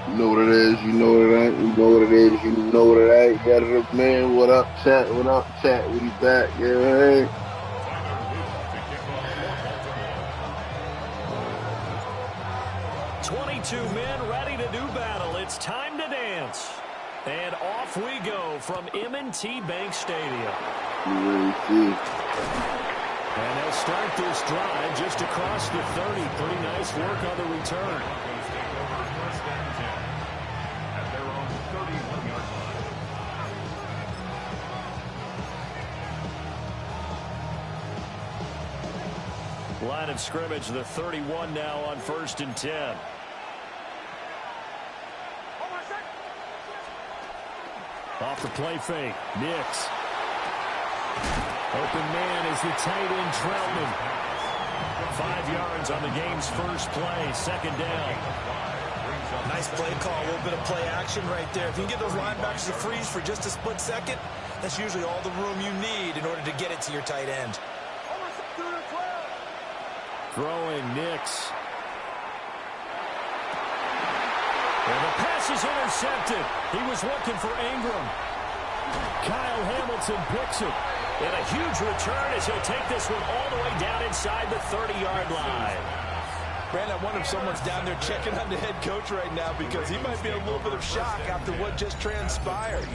You know what it is. You know what it ain't. You know what it is. You know what it ain't. Yeah, the man. What up, chat? What up, chat? We back. Yeah, hey. 22 men ready to do battle. It's time to dance. And off we go from M&T Bank Stadium. And they'll start this drive just across the 30. Pretty nice work on the return. Line of scrimmage, the 31 now on 1st and 10. Off the play fake, Nix. Open man is the tight end, Troutman. 5 yards on the game's first play, 2nd down. Nice play call, a little bit of play action right there. If you can get those linebackers to freeze for just a split second, that's usually all the room you need in order to get it to your tight end. Throwing Nix. And the pass is intercepted. He was looking for Ingram. Kyle Hamilton picks it. And a huge return as he'll take this one all the way down inside the 30-yard line. Brandon, I wonder if someone's down there checking on the head coach right now because he might be in a little bit of shock after what just transpired.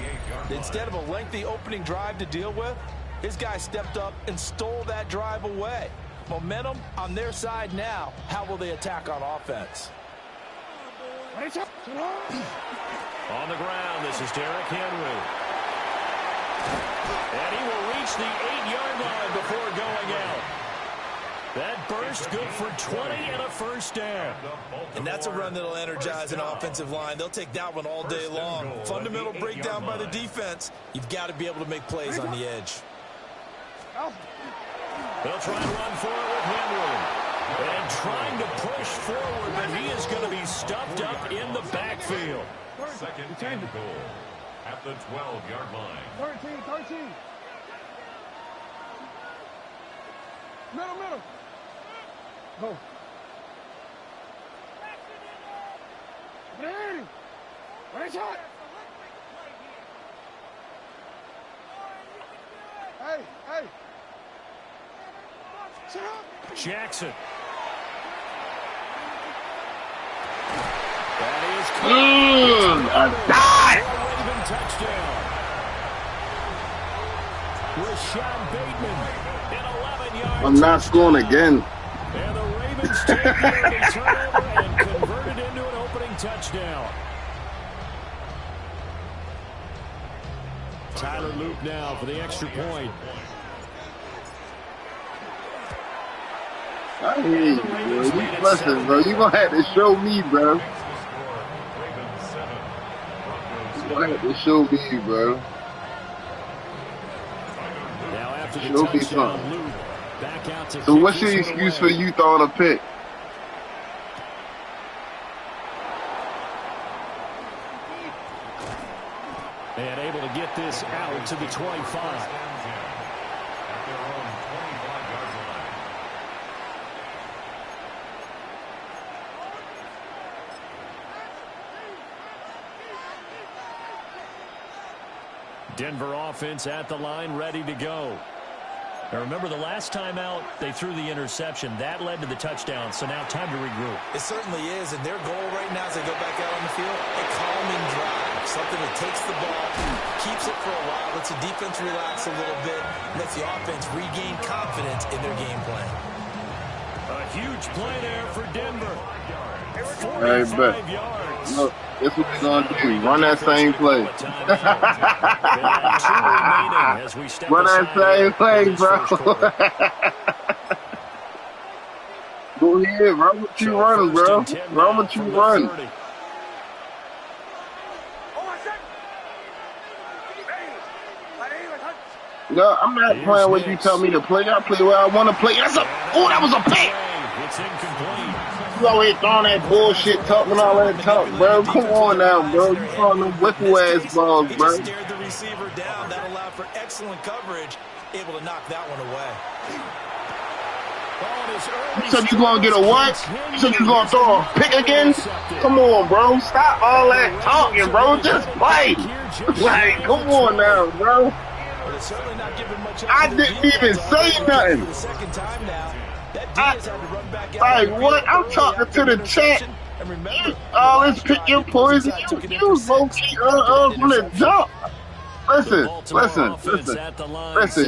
Instead of a lengthy opening drive to deal with, his guy stepped up and stole that drive away. Momentum on their side now. How will they attack on offense? On the ground, this is Derrick Henry. And he will reach the 8-yard line before going out. That burst good for 20 and a first down. And that's a run that'll energize an offensive line. They'll take that one all day long. Fundamental breakdown by the defense. You've got to be able to make plays on the edge. They'll try to run for it with Henry. And trying to push forward, but he is going to be stuffed up in the backfield. 2nd and goal at the 12-yard line. 13. Middle. Go. Ready. Shot. Hey. Jackson. I died. Raven touchdown. Rashad Bateman, an 11-yard I'm not scoring again. And the Ravens take the early turnover and convert it into an opening touchdown. Tyler Luke now for the extra point. I hear you, bro. You listen, bro. You gonna have to show me, bro. You gonna have to show me, bro. Now after the Show me touchdown, something. Luke back out to So what's your excuse for you throwing a pick? And able to get this out to the 25. Denver offense at the line, ready to go. Now remember, the last time out, they threw the interception. That led to the touchdown, so now time to regroup. It certainly is, and their goal right now as they go back out on the field, a calming drive. Something that takes the ball, keeps it for a while, lets the defense relax a little bit, lets the offense regain confidence in their game plan. A huge play there for Denver. Hey, 45 yards. Look, that's what we're going to do. Run that same play. Run that same play, bro. Go ahead. Run what you running, bro. Run what you run. No, I'm not playing what you tell me to play. I play where I want to play. That was a pick. It's incomplete. You always throwing that bullshit talk and all that talk, bro. Come on now, bro. You throwing them whiffle-ass balls, He bro. just stared the receiver down. That allowed for excellent coverage. Able to knock that one away. You said you gonna get a what? You said you gonna throw a pick again? Come on, bro. Stop all that talking, bro. Just play. Like, come on now, bro. I didn't even say nothing. Like, what? I'm talking to the chat. Let's pick your poison. You low-key from the jump. Listen.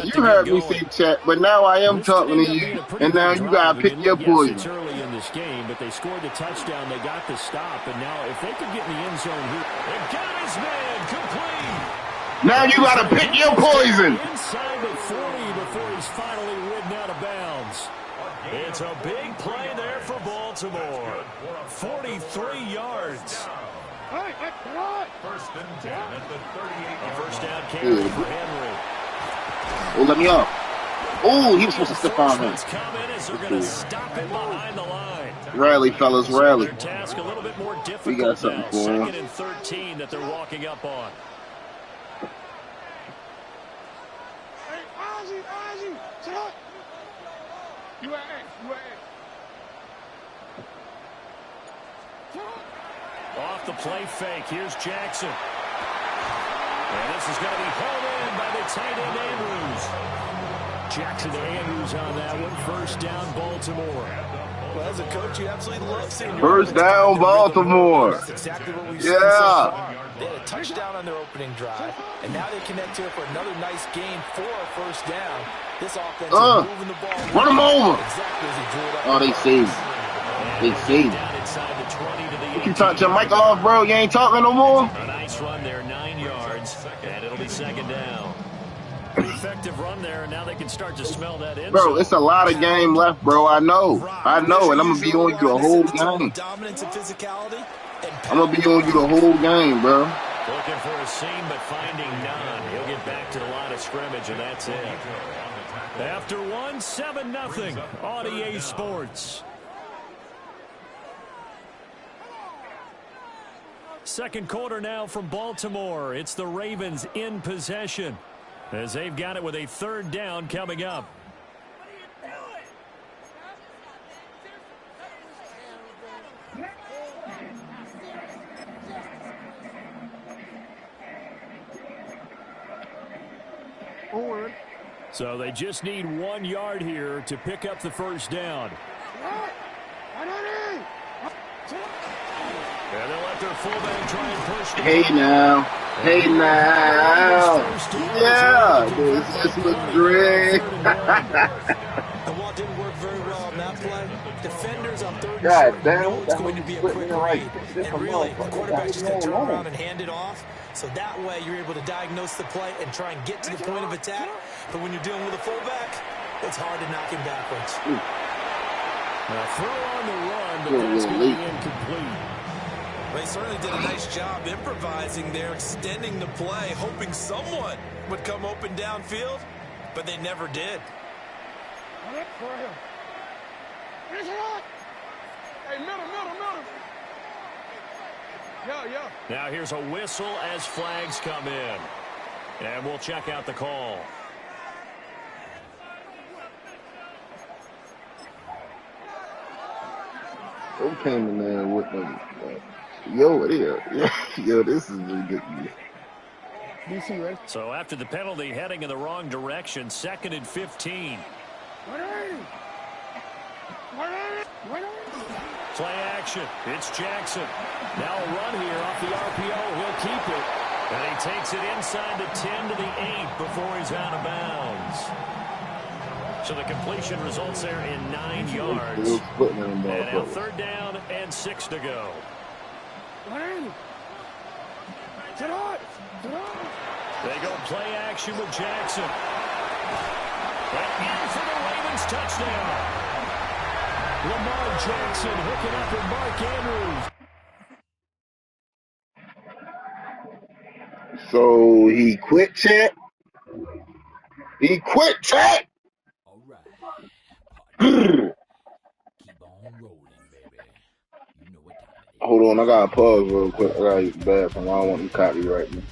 You heard me say chat, but now I am talking to you, and now you gotta pick your poison. It's early in this game, but they scored the touchdown. They got the stop, and now if they could get in the end zone here, they got his man complete. Now you gotta pick your poison. Inside the 40 before he's finally ridden out of bounds. It's a big play there for Baltimore. 43 yards. First and 10 at the 38. First down carry for Henry. Oh, let me off. Oh, he was supposed to step on him. They're going to stop him behind the line. Rally, fellas, rally. Their task a little bit more difficult. We got something for him. 2nd and 13 that they're walking up on. Hey, Ozzy, sit up. You at. Off the play fake. Here's Jackson. And this is going to be pulled in by the tight end Andrews. Jackson to Andrews on that one. First down, Baltimore. Well, as a coach, you absolutely love seeing your first down, Baltimore. That's exactly what we've seen so far. Yeah. They had a touchdown on their opening drive, and now they connect here for another nice game for a first down. This offense is moving the ball. Run him over. Exactly as he drew it up. Oh, they saved. They saved. What you talking your mic off, bro? You ain't talking no more? A nice run there, 9 yards, and it'll be 2nd down. Effective run there, and now they can start to smell that in. Bro, it's a lot of game left, bro. I know, and I'm gonna be on you the whole game. I'm gonna be on you the whole game, bro. Looking for a seam, but finding none. He'll get back to the line of scrimmage, and that's it. After 1, 7-0 on EA Sports. Second quarter now from Baltimore. It's the Ravens in possession as they've got it with a 3rd down coming up. So they just need 1 yard here to pick up the first down. And they'll let their fullback try and push. Hey now. Yeah, this looks great. The wall didn't work very well on that play. Defenders on 3rd God and damn, short, it's going to be a quick read. And really, the quarterback's just going to turn around and hand it off. So that way, you're able to diagnose the play and try and get to the point of attack. But when you're dealing with a fullback, it's hard to knock him backwards. Now throw on the run, but that's going to be incomplete. They certainly did a nice job improvising there, extending the play, hoping someone would come open downfield, but they never did. Hey, middle. Yeah. Now here's a whistle as flags come in. And we'll check out the call. Who came in there with them? Yo, this is ridiculous. DC ready? So after the penalty, heading in the wrong direction, 2nd and 15. Play action. It's Jackson. Now a run here off the RPO. He'll keep it. And he takes it inside the 10 to the 8 before he's out of bounds. So the completion results there in 9 yards. And now 3rd down and 6 to go. They go play action with Jackson. And in for the Ravens touchdown. Lamar Jackson hooking up with Mark Andrews. So he quit, chat? He quit, chat? All right. Keep on rolling, baby. You know what time it is. Hold on, I gotta pause real quick. I gotta use the bathroom. I don't want them copyright me.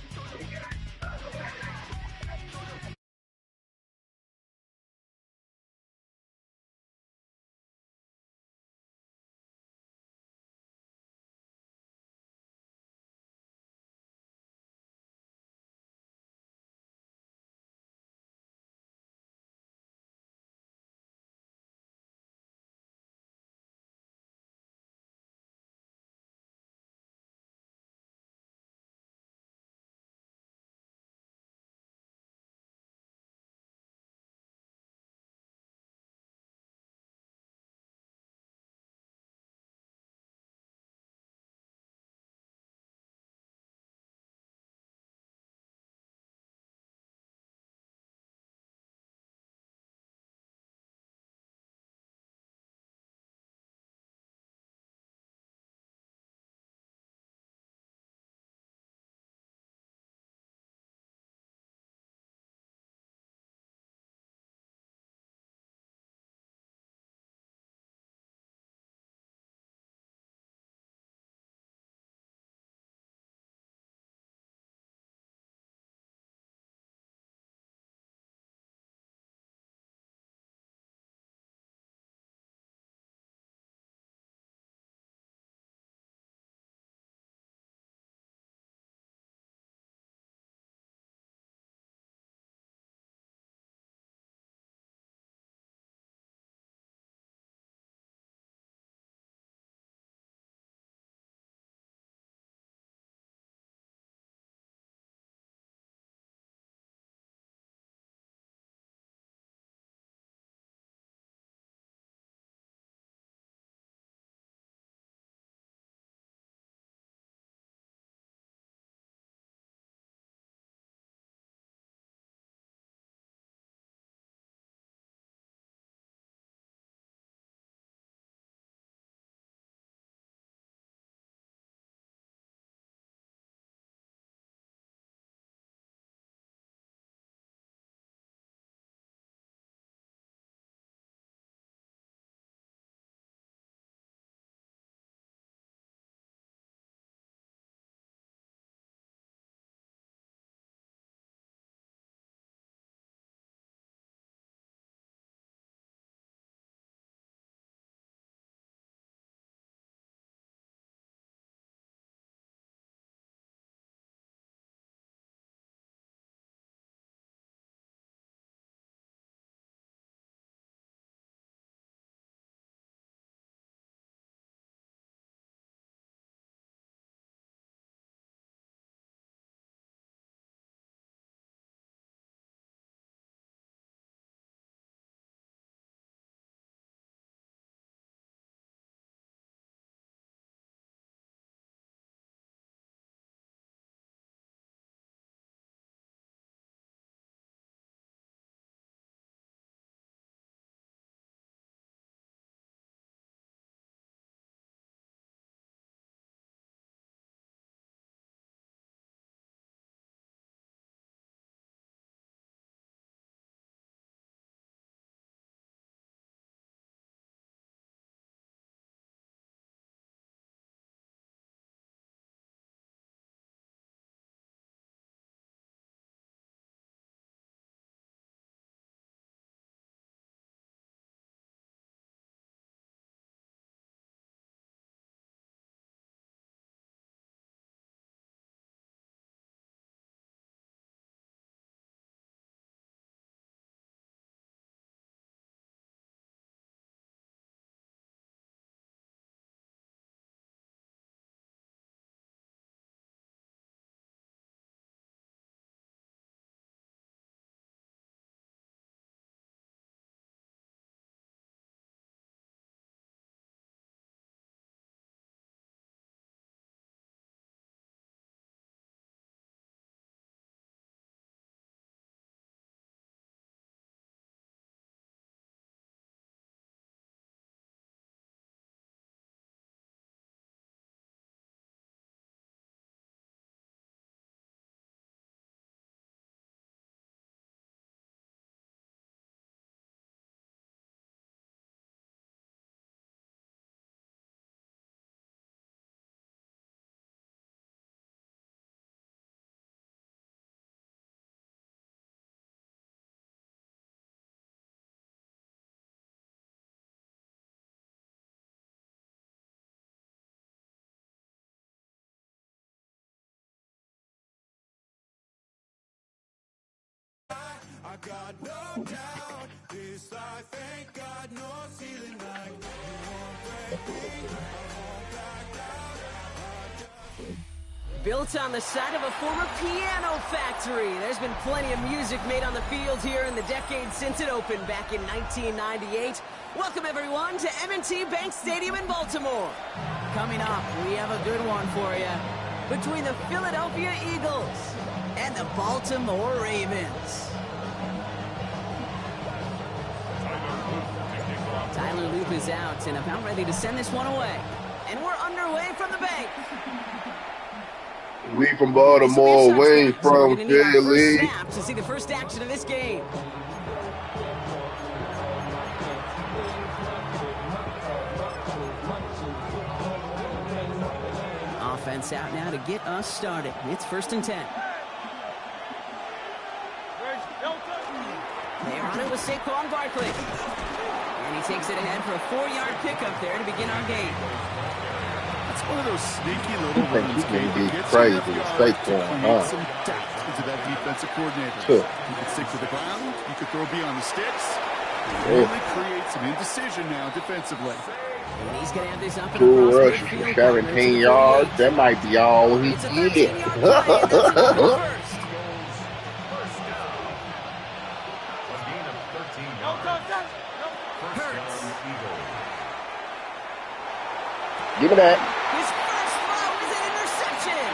Built on the site of a former piano factory, there's been plenty of music made on the field here in the decade since it opened back in 1998. Welcome, everyone, to M&T Bank Stadium in Baltimore. Coming up, we have a good one for you. Between the Philadelphia Eagles and the Baltimore Ravens. Tyler Loop is out and about ready to send this one away. And we're underway from the bank. We from Baltimore, away from Philly. To see the first action of this game. Offense out now to get us started. It's 1st and 10. They run it with Saquon Barkley. And he takes it ahead for a 4-yard pickup there to begin our game. It's one of those sneaky little runs. He's be crazy. Create some depth into that defensive coordinator. Sure. You can stick to the ground. You can throw beyond the sticks. Really create some indecision now defensively. And he's going to have this up and Cool across rush for 17 yards. That might be all he did. Give me that. His first throw is an interception.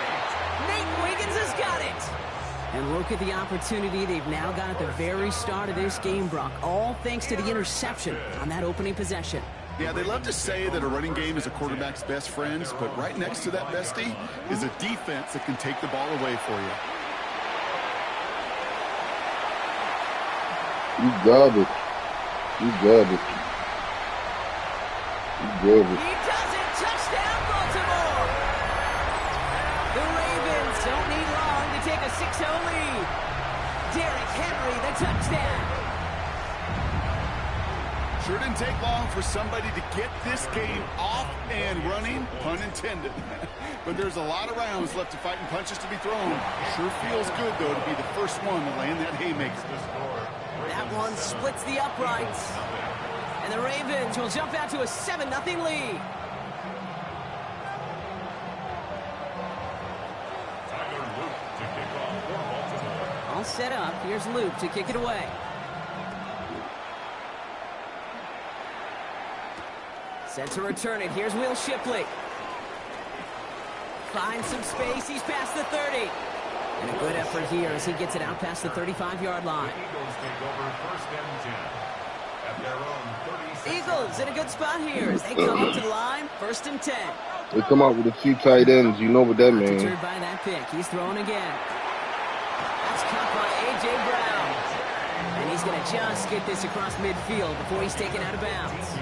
Nate Wiggins has got it. And look at the opportunity they've now got at the very start of this game, Brock. All thanks to the interception on that opening possession. Yeah, they love to say that a running game is a quarterback's best friends, but right next to that bestie is a defense that can take the ball away for you. You garbage. You garbage. You garbage. He does it. Touchdown, Baltimore. The Ravens don't need long to take a 6-0 lead. Derrick Henry, the touchdown. Sure didn't take long for somebody to get this game off and running, pun intended. But there's a lot of rounds left to fight and punches to be thrown. Sure feels good, though, to be the first one to land that haymaker. That one splits the uprights. And the Ravens will jump out to a 7-0 lead. All set up. Here's Luke to kick it away. Set to return it. Here's Will Shipley. Finds some space. He's past the 30. And a good effort here as he gets it out past the 35-yard line. Eagles in a good spot here as they come up to the line. 1st and 10. They come out with a few tight ends. You know what that means. Deterred by that pick. He's throwing again. That's caught by A.J. Brown. And he's going to just get this across midfield before he's taken out of bounds.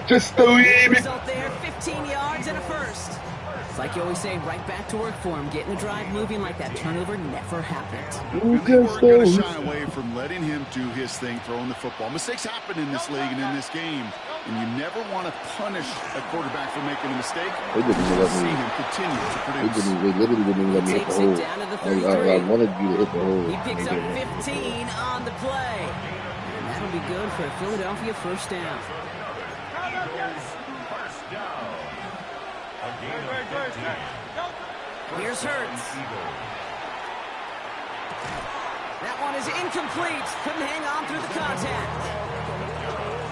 Just the result there, 15 yards and a first. It's like you always say, right back to work for him. Getting the drive moving like that turnover never happened. And they weren't going to shy away from letting him do his thing, throwing the football. Mistakes happen in this league and in this game. And you never want to punish a quarterback for making a mistake. They didn't let me. See him continue to produce. They literally didn't let me hit the hole. I wanted you to hit the hole. He picks up 15 on the play. And that'll be good for a Philadelphia first down. Here's Hurts. That one is incomplete. Couldn't hang on through the contact.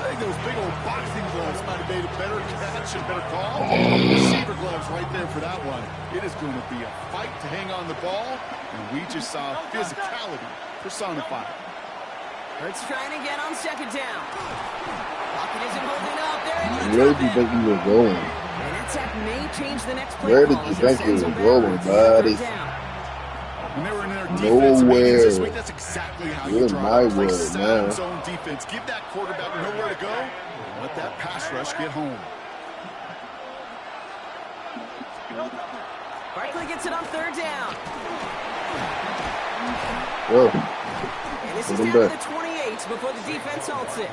I think those big old boxing gloves might have made a better catch and better call. Receiver gloves right there for that one. It is going to be a fight to hang on the ball, and we just saw physicality personified. Hurts trying again on 2nd down. Pocket isn't holding up. Where did you think you were going? And that sack may change the next play. Where did you think you were going, buddy? When they were in their defense meetings this week, that's exactly how you my play word, sound man. zone defense. Give that quarterback nowhere to go. Let that pass rush get home. Barkley gets it on 3rd down. Whoa. And this is down to the 28 before the defense halts it.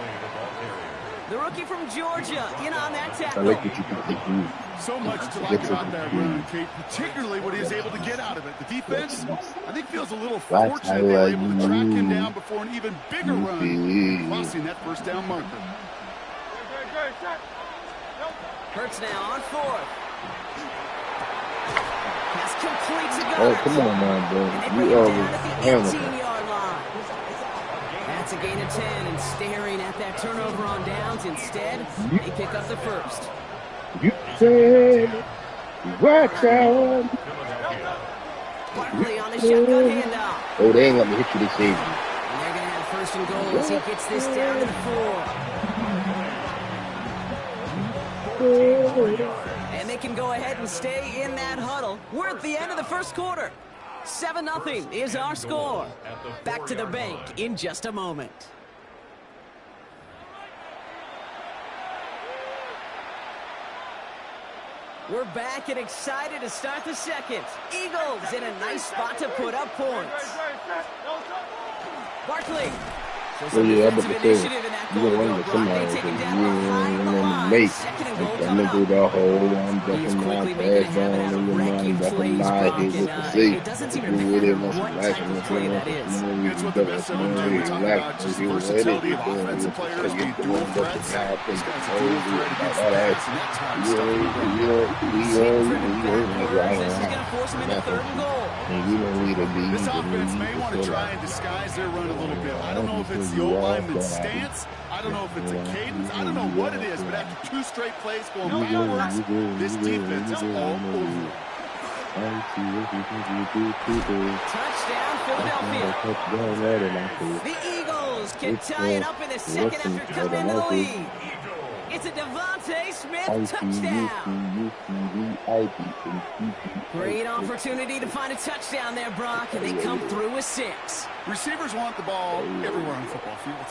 The rookie from Georgia in on that tackle. I like what you can do. So much to like about that run, Kate, particularly what he was able to get out of it. The defense, I think, feels a little fortunate they were able to track him down before an even bigger run, crossing that first down marker. Hurts now on 4th. Pass complete to Oh, come on now, bro. You are down at the 18-yard line. That's a gain of 10, and staring at that turnover on downs. Instead, they pick up the first. You said, watch out. Barkley on the shotgun handoff. Oh, they ain't let me hit you this season. And they're going to have 1st and goal as he gets this down to the 4. And they can go ahead and stay in that huddle. We're at the end of the first quarter. 7-0 is our score. Back to the bank in just a moment. We're back and excited to start the second. Eagles in a nice spot to put up points. Barkley. Well, yeah, I'm about to say, you don't want to somebody because you don't make that nigga the whole I'm ducking my pass down in your mind, ducking my head with the seat. It doesn't seem to You matter really want what some type action of play that is. It's what the best of them do. We talk about just versatility of offensive players being dual threats. This guy's a dual threat against the pass, and that time stuff. This is going to force him into 3rd and goal. This offense may want to try and disguise their run a little bit. I don't know if it's the old lineman's stance. I don't know if it's a cadence. I don't know what it is, but after 2 straight plays going backwards, this defense is all over. Touchdown, Philadelphia. The Eagles can tie it up in the second after coming into the lead. It's a Devontae Smith touchdown. Great opportunity to find a touchdown there, Brock, and they come through with 6. Receivers want the ball everywhere on the football field.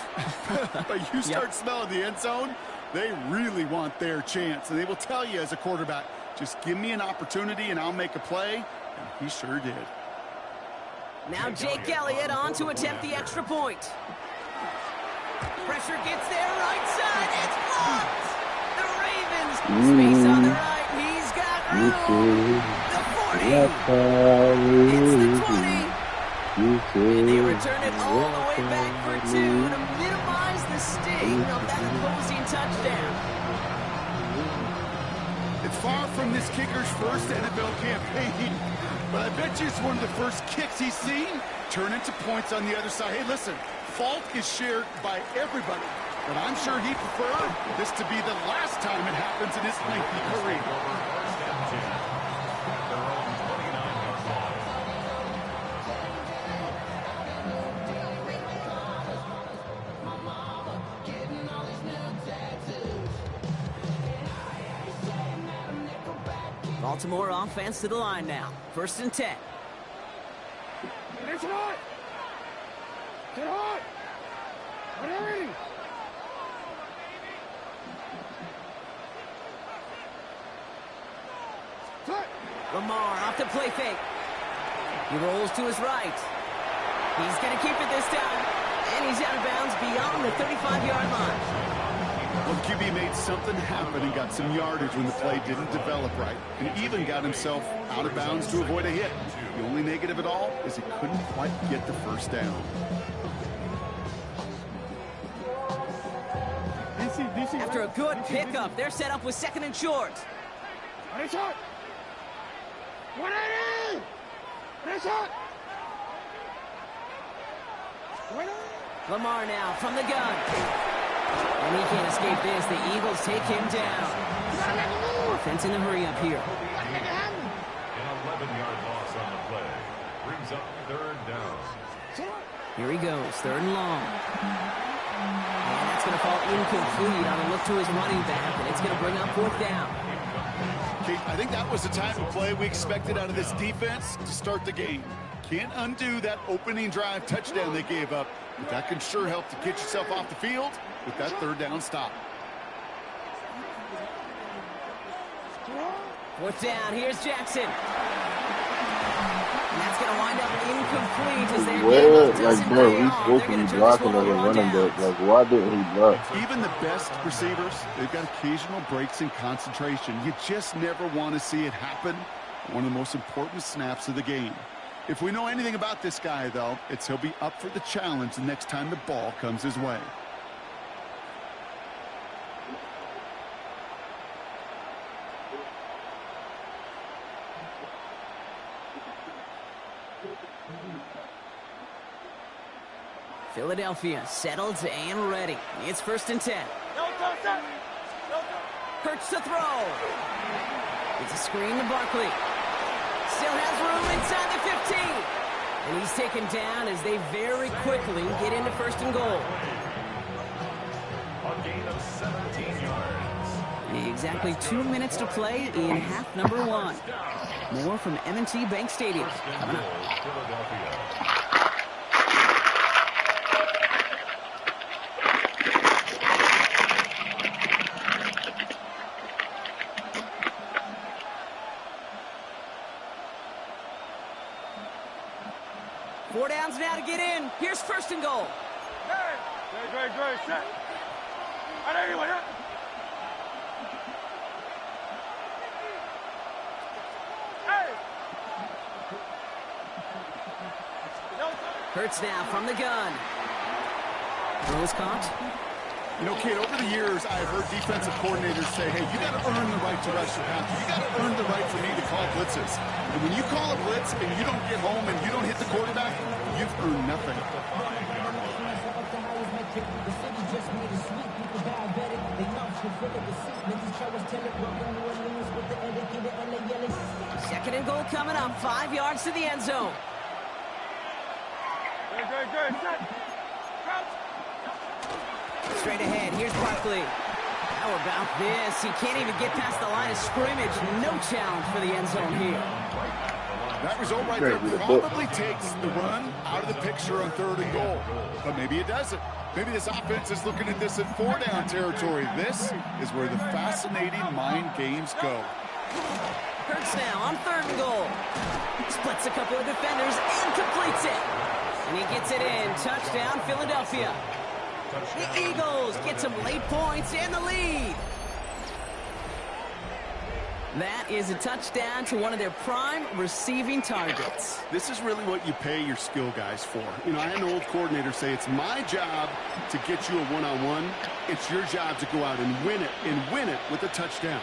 But you start smelling the end zone, they really want their chance. And they will tell you as a quarterback, just give me an opportunity and I'll make a play. And he sure did. Now Jake Elliott on to attempt the extra point. Pressure gets there, right side. It's blocked. The Ravens. Space on the right. He's got room. The 40. It's the 20. And they return it all the way back for 2 to minimize the sting of that opposing touchdown. It's far from this kicker's first NFL campaign, but I bet you it's one of the first kicks he's seen turn into points on the other side. Hey, listen. Fault is shared by everybody, but I'm sure he'd prefer this to be the last time it happens in his lengthy career. Baltimore offense to the line now. 1st and 10. It's not. Get hot! Hurry! Lamar off the play fake. He rolls to his right. He's going to keep it this time. And he's out of bounds beyond the 35-yard line. Well, QB made something happen and got some yardage when the play didn't develop right. And even got himself out of bounds to avoid a hit. The only negative at all is he couldn't quite get the first down. After a good pickup, they're set up with 2nd and short. Lamar now from the gun. And he can't escape this. The Eagles take him down. Offense in the hurry up here. An 11-yard loss on the play. Brings up 3rd down. Here he goes, 3rd and long. And that's going to fall incomplete on a look to his running back, and it's going to bring up 4th down. Okay, I think that was the type of play we expected out of this defense to start the game. Can't undo that opening drive touchdown they gave up, but that can sure help to get yourself off the field with that 3rd down stop. 4th down, here's Jackson. And that's going to wind up incomplete as they bro, he's supposed to be blocking as a running back. Like, why didn't he block? Even the best receivers, they've got occasional breaks in concentration. You just never want to see it happen. One of the most important snaps of the game. If we know anything about this guy, though, it's he'll be up for the challenge the next time the ball comes his way. Philadelphia settled and ready. It's 1st and 10. Hurts to throw. It's a screen to Barkley. Still has room inside the 15. And he's taken down as they very quickly get into 1st and goal. A gain of 17 yards. Exactly 2 minutes to play in half number 1. More from M&T Bank Stadium coming up. Philadelphia. 4 downs now to get in. Here's 1st and goal. Great, set. Anyway, Hurts now from the gun. Throws caught. You know, kid, over the years, I've heard defensive coordinators say, hey, you got to earn the right to rush the passer. You got to earn the right for me to call blitzes. And when you call a blitz and you don't get home and you don't hit the quarterback, you've earned nothing. Second and goal coming up. 5 yards to the end zone. Great, set. Straight ahead, here's Barkley. How about this? He can't even get past the line of scrimmage. No challenge for the end zone here. That result right there probably takes the run out of the picture on 3rd and goal. But maybe it doesn't. Maybe this offense is looking at this in 4-down territory. This is where the fascinating mind games go. Hurts now on 3rd and goal. Splits a couple of defenders and completes it. And he gets it in. Touchdown, Philadelphia. The Eagles get some late points and the lead. That is a touchdown to one of their prime receiving targets. This is really what you pay your skill guys for. You know, I had an old coordinator say, it's my job to get you a one-on-one. It's your job to go out and win it with a touchdown.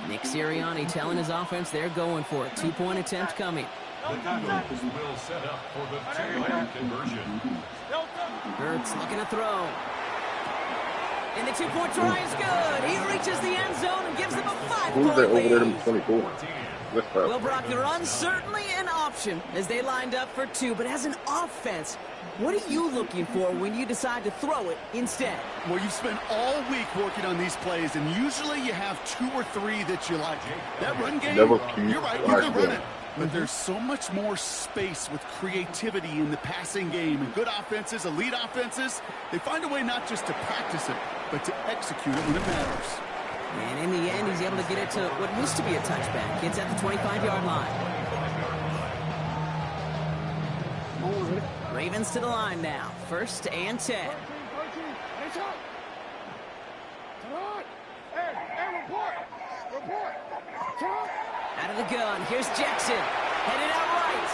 Nick Sirianni telling his offense they're going for it. 2-point attempt coming. The Eagles will set up for the 2-point conversion. Hurts looking to throw. And the 2-point try is good. He reaches the end zone and gives them a 5-point lead. Well, Brock, the run's certainly an option as they lined up for 2. But as an offense, what are you looking for when you decide to throw it instead? Well, you've spent all week working on these plays, and usually you have 2 or 3 that you like. That run game, you're right, you can run it. But there's so much more space with creativity in the passing game. And good offenses, elite offenses, they find a way not just to practice it, but to execute it when it matters. And in the end, he's able to get it to what used to be a touchback. It's at the 25-yard line. Ravens to the line now. 1st and 10. Out of the gun. Here's Jackson. Headed out right.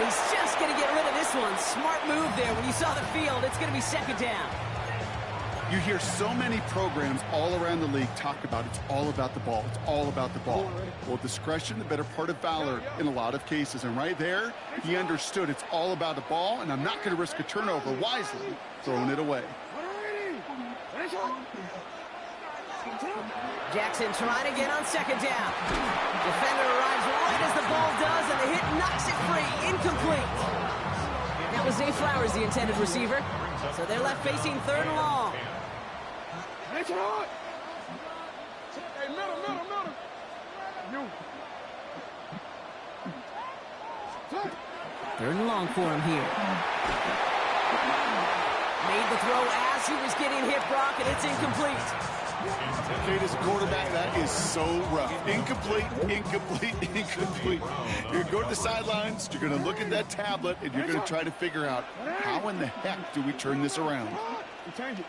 He's just going to get rid of this one. Smart move there. When you saw the field, it's going to be 2nd down. You hear so many programs all around the league talk about it's all about the ball. It's all about the ball. Well, discretion, the better part of valor in a lot of cases. And right there, he understood it's all about the ball, and I'm not going to risk a turnover wisely, throwing it away. Jackson trying to get on 2nd down. Defender arrives right as the ball does, and the hit knocks it free. Incomplete. That was Zay Flowers, the intended receiver. So they're left facing 3rd and long. Hey, middle. You. 3rd and long for him here. Made the throw as he was getting hit, Brock, and it's incomplete. Kate, as a quarterback, that is so rough. Incomplete, incomplete, incomplete. You're going to go to the sidelines, you're going to look at that tablet, and you're going to try to figure out how in the heck do we turn this around. Change it.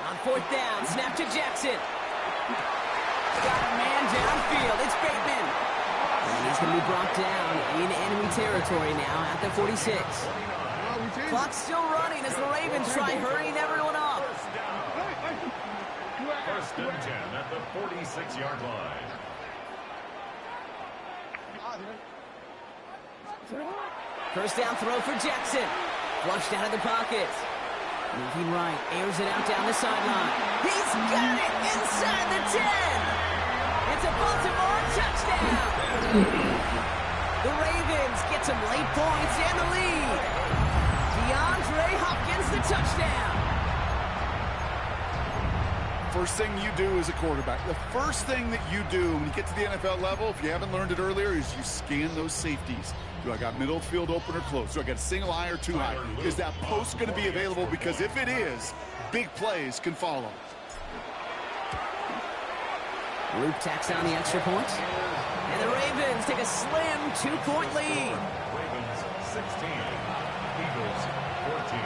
On fourth down, snap to Jackson. Got a man downfield. It's Bateman. And he's going to be brought down in enemy territory now at the 46. Clock's still running as the Ravens try hurrying everyone up. First and 10 at the 46-yard line. First down throw for Jackson. Flushed out of the pocket. Moving right, airs it out down the sideline. He's got it inside the 10. It's a Baltimore touchdown. The Ravens get some late points and the lead. DeAndre Hopkins the touchdown. First thing you do as a quarterback, the first thing that you do when you get to the NFL level, if you haven't learned it earlier, is you scan those safeties. Do I got middle field open or close? Do I got a single high or two high? Is that post going to be available? Because if it is, big plays can follow. Luke tacks on the extra point. And the Ravens take a slim 2-point lead. Ravens 16, Eagles 14.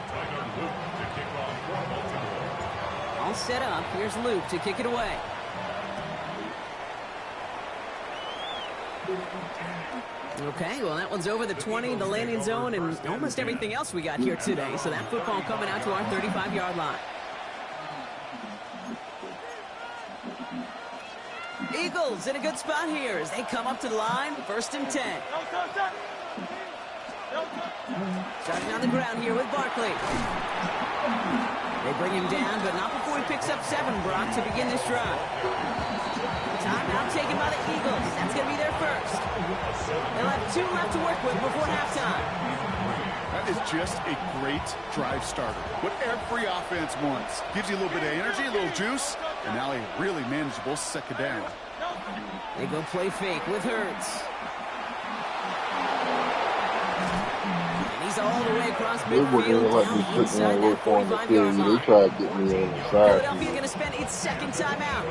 Tiger Luke to kick off for Baltimore. All set up. Here's Luke to kick it away. Okay, well, that one's over the 20, the landing zone, and almost everything else we got here today. So that football coming out to our 35-yard line. Eagles in a good spot here as they come up to the line. First and 10. Starting on the ground here with Barkley. They bring him down, but not before he picks up 7, Brock, to begin this drive. Timeout taken by the Eagles. That's going to be their first. They'll have 2 left to work with before halftime. That is just a great drive starter. What every offense wants. Gives you a little bit of energy, a little juice, and now a really manageable second down. They go play fake with Hurts. And he's all the way across midfield down inside that 45-yard line. They tried to get me on the side. Philadelphia going to spend its second timeout.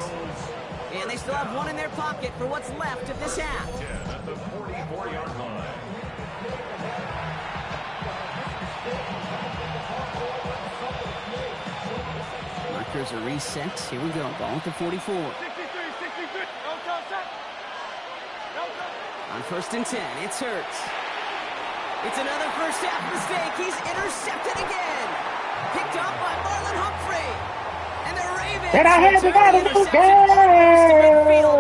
And they still have 1 in their pocket for what's left of this half. 10 at the 44-yard line. Markers are reset. Here we go. Ball at the 44. On first and 10, it's Hurts. It's another first half mistake. He's intercepted again. Picked off by Marlon Humphrey. And the Ravens return the interception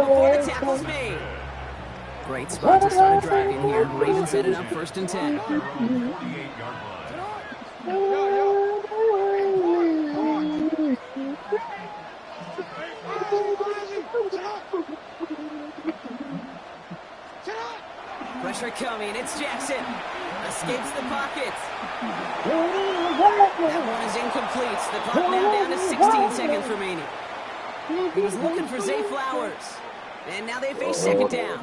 before the tackle's made. Great spot to start a drive in here. Ravens set it up first and 10. 48-yard line. Pressure coming. It's Jackson. Escapes the pocket. That one is incomplete. The clock now down to 16 seconds remaining. He was looking for Zay Flowers. And now they face second down.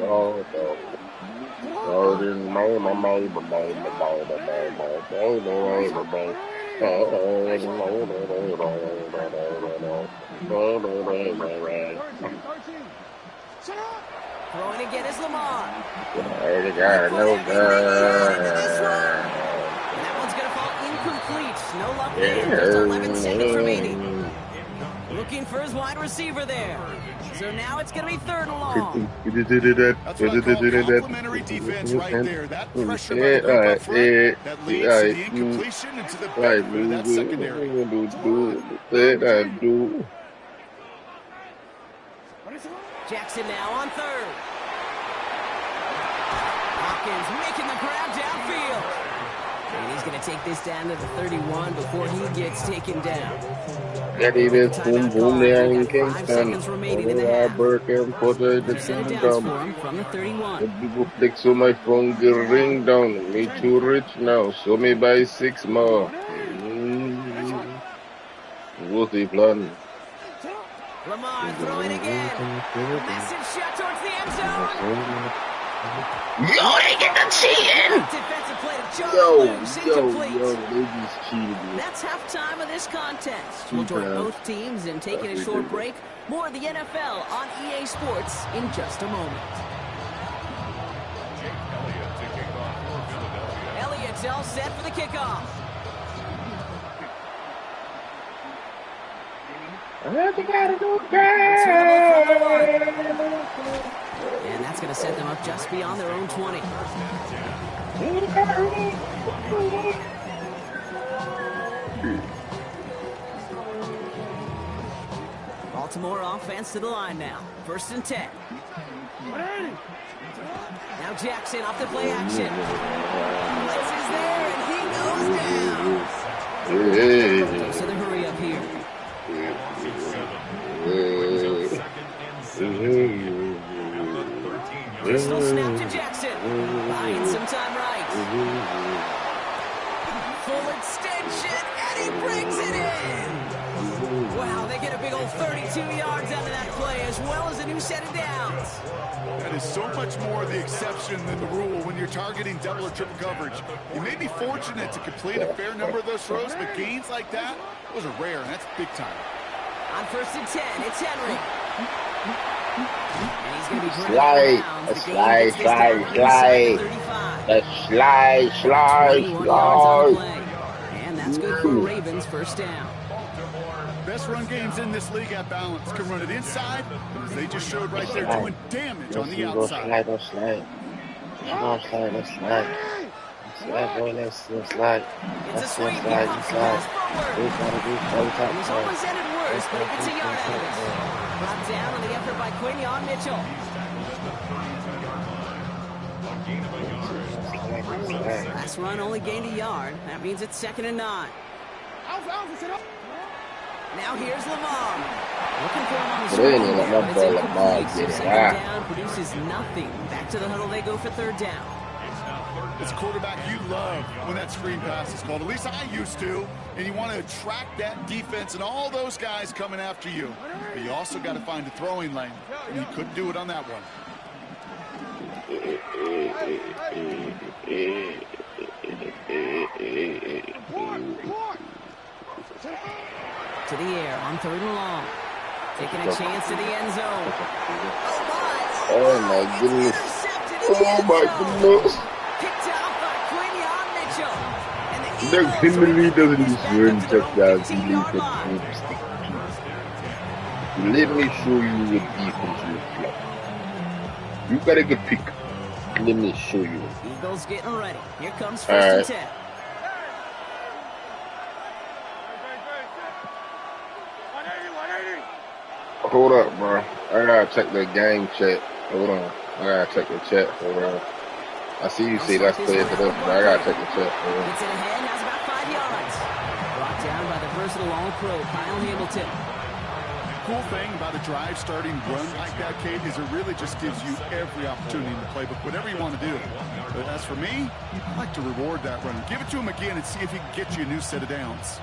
Throwing again is Lamar. That one's going to fall incomplete. No luck there. Just 11 seconds remaining. Looking for his wide receiver there. So now it's going to be third and long. That's what I call complimentary defense right there. That pressure by the group up front, that leads to the incompletion and to the benefit of that secondary. Jackson now on third. Hopkins making the grab downfield. And he's going to take this down to the 31 before he gets taken down. That is boom boom there in Kingston. From the 31. People flick so my phone get ring down. Me too rich now. So me buy 6 more. What's the plan? Lamar throwing again. Massive shot towards the the end zone. Yo, they get the cheating. Defensive play to John Yo, Loose, incomplete. they just cheated. That's halftime of this contest. We'll join both teams in taking a short break. More of the NFL on EA Sports in just a moment. Elliott's all set for the kickoff. And that's going to set them up just beyond their own 20. Baltimore offense to the line now. 1st and 10. Now Jackson off the play action. Blitz is there, and he goes down. So the hurry up here. Pistol snap to Jackson. Buying some time right. Full extension, and he brings it in. Wow, they get a big old 32 yards out of that play, as well as a new set of downs. That is so much more the exception than the rule when you're targeting double or triple coverage. You may be fortunate to complete a fair number of those throws, but gains like that, those are rare, and that's big time. On 1st and 10, it's Henry. And he's going to be Slide, and that's good for Ravens' 1st down. Best run games in this league at balance can run it inside, as they just showed right there, doing damage on the outside. Let's slide. It's a sweep. He pops the pass forward. He's almost ended worse, but he gets a yard out of it. Brought down on the effort by Quinion Mitchell. Last run only gained a yard. That means it's 2nd and 9. Now here's Lamar. Looking for him on the screen there, but it's incomplete. So 2nd down produces nothing. Back to the huddle they go for 3rd down. As a quarterback, you love when that screen pass is called. At least I used to. And you want to attract that defense and all those guys coming after you. But you also got to find a throwing lane. And you couldn't do it on that one. To the air on 3rd and long. Taking a chance to the end zone. Oh my goodness. Oh my goodness. Picked out by Quinion Mitchell. And the Doug Henry doesn't just run touchdowns. He leaves the Let me show you what defense looks like. You got a good pick. Let me show you. Eagles getting ready. Here comes 1st and 10. Hold up, bro. I gotta check the game chat. Hold on. I gotta check the chat. Hold on. I see you say that's played to this, but I gotta check the chat. Hold on. Gets it ahead, has about 5 yards. Brought down by the versatile all-pro, Kyle Hamilton. Cool thing about a drive starting run like that, Kate, is it really just gives you every opportunity in the playbook, whatever you want to do. But as for me, I like to reward that run. Give it to him again and see if he can get you a new set of downs.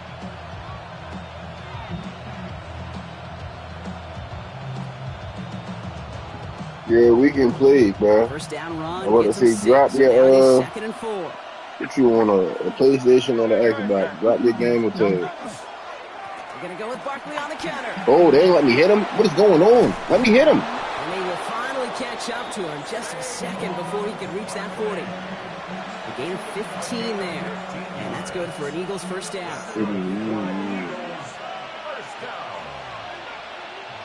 Yeah, we can play, bro. 1st down run. I want to say drop your 2nd and 4. What you on a PlayStation or the Xbox? Drop your game or two. We're gonna go with Barkley on the counter. Oh, they ain't let me hit him. What is going on? Let me hit him. And they will finally catch up to him just a second before he can reach that 40. A gain of 15 there, and that's good for an Eagles 1st down.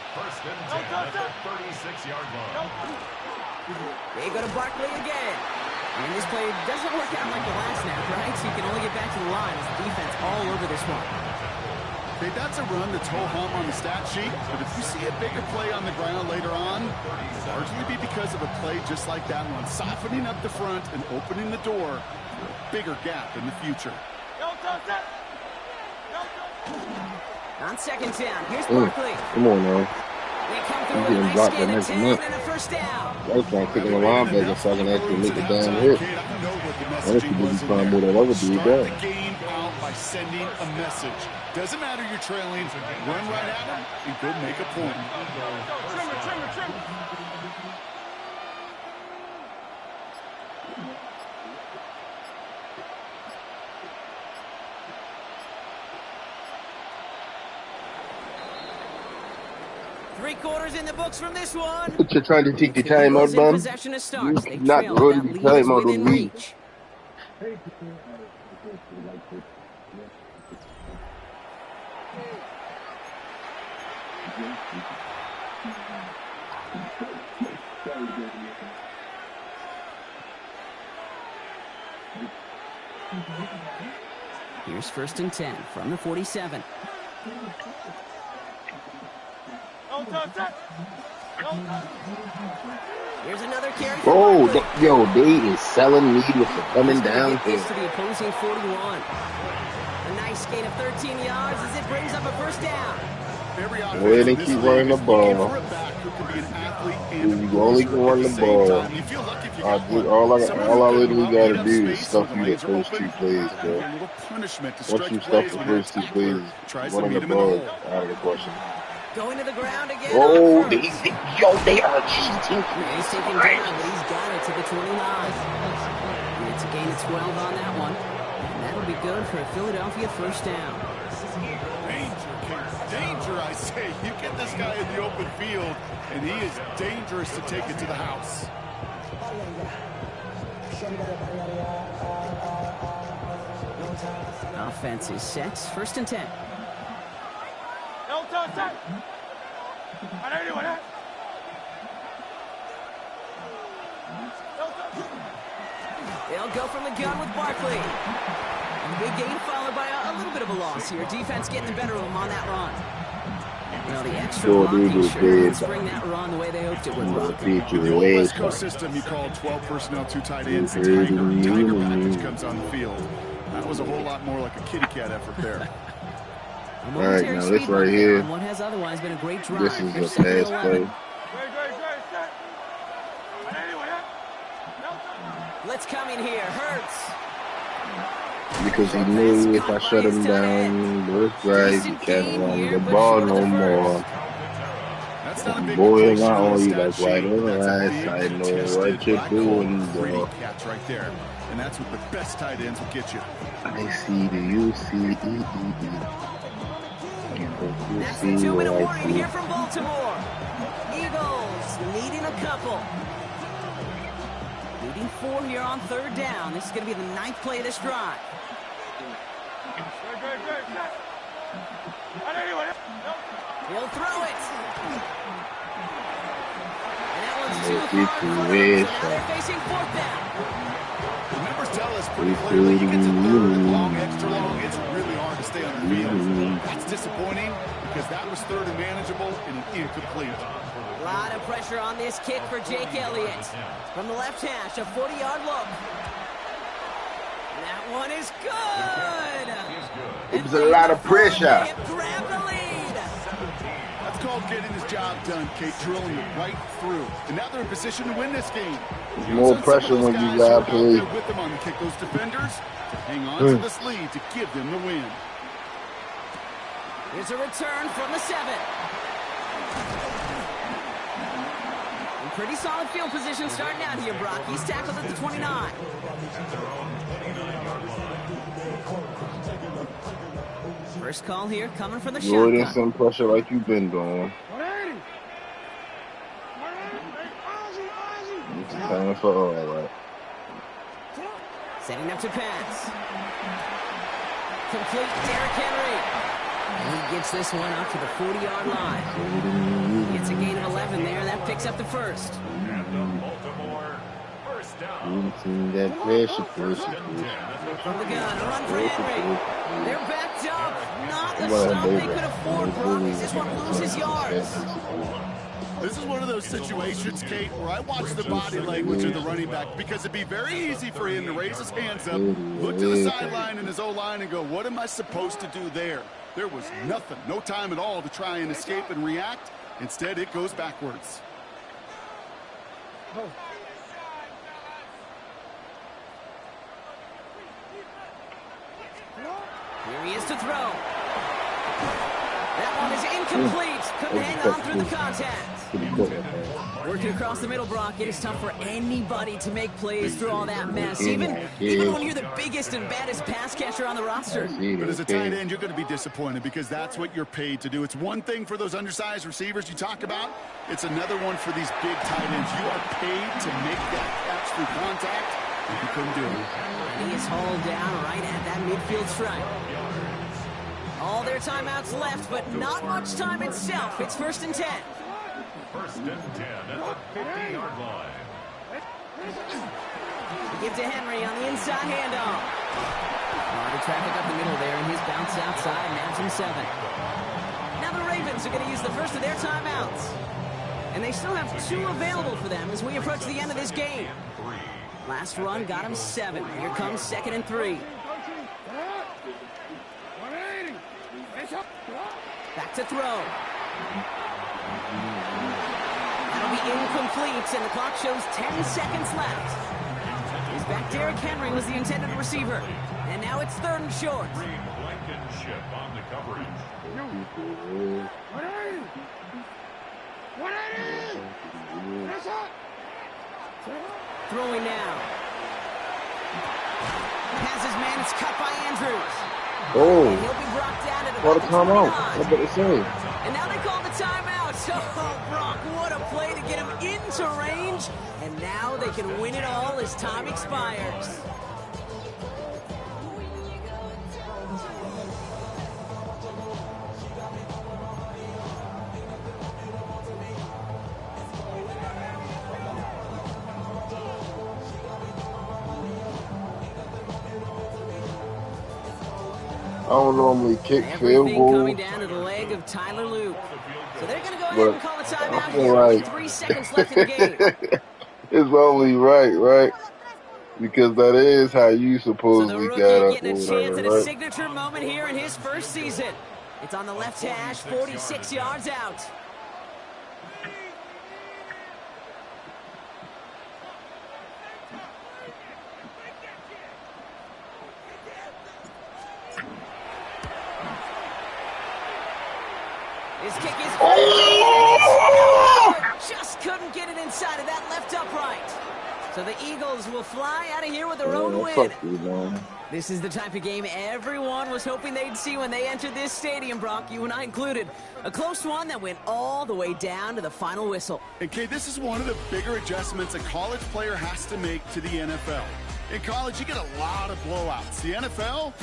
First and 10 at the 36-yard line. They go to Barkley again. And this play doesn't work out like the last snap, right? So you can only get back to the line as the defense all over this one. Okay, that's a run that's ho-hum on the stat sheet, but if you see a bigger play on the ground later on, it'll largely be because of a play just like that one, softening up the front and opening the door for a bigger gap in the future. On 2nd down, here's Barkley. Come on, man. They come through with a nice gain of 10 and a 1st down. I was trying to pick on the linebacker so I can actually make the damn hit. I think he did trying more than ever do Start the game out by sending a message. Doesn't matter you're trailing, run right at him and go make a point. 3 quarters in the books from this one. But you're trying to take the time out, Eagles in man. possession to start. They You're not trail, but running that the lead is time out within on me. reach. Here's 1st and 10 from the 47. Here's another carry. Oh, they is selling me with the coming down here. To the opposing 41. A nice gain of 13 yards as it brings up a 1st down. Go ahead and keep running the ball. You only can run the ball. All I literally gotta do is stuff you the first 2 plays, bro. Once you stuff the first 2 plays, running the ball out of the question. Going to the ground again. Oh, they are cheating. He's taken down, but he's got it to the 29. It's a gain of 12 on that one. And that'll be good for a Philadelphia 1st down. Danger, I say. You get this guy in the open field, and he is dangerous to take it to the house. Offense is set. 1st and 10. They'll go from the gun with Barkley. Big gain followed by a little bit of a loss here. Defense getting the better of them on that run. Well, the extra blocking sure didn't spring that run the way they hoped it would. The West Coast system, you call 12 personnel, 2 tight ends. Tiger package comes on the field. That was a whole lot more like a kitty cat effort there. All right, now this right here, what has otherwise been a great drive. this is a pass play. Let's come in here. Hurts. Because he knew if I shut him down, this drive, he can't run the ball no more. Boy, not on you like right on the right side, know what you're doing, bro. Right there. And that's what the best tight ends will get you. I see the UCEE. That's the 2-minute warning here from Baltimore. Eagles needing a couple. Needing 4 here on 3rd down. This is going to be the 9th play of this drive. He'll throw it. And that one's too far. They're facing 4th down. The numbers tell us pretty clearly you get to 3rd and long, extra long, it's really hard to stay on the field. That's disappointing because that was 3rd and manageable and an incomplete. A lot of pressure on this kick for Jake Elliott. From the left hash, a 40-yard look. That one is good. It was a lot of pressure. Grab the lead. That's called getting his job done, Kate, drilling it right through. And now they're in position to win this game. There's more pressure when you got to play. With them on the kick, those defenders to hang on to this lead to give them the win. Here's a return from the 7. In pretty solid field position starting out here, Brock. He's tackled at the 29. First call here coming from the shotgun. You're in some pressure like you've been doing. It's time for all right. Setting up to pass. Complete Derrick Henry. He gets this one up to the 40-yard line. Gets a gain of 11 there. That picks up the 1st. And the Baltimore 1st down. That pressure. From the gun, a run for Henry. They're backed up. Not the stop they could afford, Brock. They just want to lose his yards. This is one of those situations, Kate, where I watch the body language of the running back because it'd be very easy for him to raise his hands up, look to the sideline and his O-line and go, what am I supposed to do there? There was nothing, no time at all to try and escape and react. Instead, it goes backwards. Here he is to throw. That one is incomplete. couldn't hang on through the contact. Working across the middle, Brock, it is tough for anybody to make plays through all that mess, even when you're the biggest and baddest pass catcher on the roster. But as a tight end, you're going to be disappointed because that's what you're paid to do. It's one thing for those undersized receivers you talk about. It's another one for these big tight ends. You are paid to make that catch through contact. You couldn't do it. And he is hauled down right at that midfield stripe. All their timeouts left, but not much time itself. It's 1st and 10. 1st and 10 at the 50-yard line. Give to Henry on the inside handoff. A lot of traffic up the middle there, and his bounce outside nabs him 7. Now the Ravens are going to use the first of their timeouts. And they still have 2 available for them as we approach the end of this game. Last run got him 7. Here comes 2nd and 3. Back to throw. That'll be incomplete, and the clock shows 10 seconds left. His back Derrick Henry was the intended receiver. And now it's 3rd and short. Blankenship on the coverage. Throwing now. Passes man, it's cut by Andrews. Oh, And he'll be brought down at what a about the timeout. 29. What did it say? And now they call the timeout. Oh, Brock, what a play to get him into range. And now they can win it all as time expires. I don't normally kick field Everything goals, coming down to the leg of Tyler Luke. So they're going to go ahead but and call a I timeout feel here like with 3 seconds left in the game. it's only right? Because that is how you So the supposedly rookie got up getting or a chance whatever, at a right? signature moment here in his first season. It's on the left hash, 46 yards out. His kick is just couldn't get it inside of that left upright. So the Eagles will fly out of here with their own win. Fuck you, man. This is the type of game everyone was hoping they'd see when they entered this stadium, Brock, you and I included. A close one that went all the way down to the final whistle. And Kay, this is one of the bigger adjustments a college player has to make to the NFL. In college, you get a lot of blowouts. The NFL...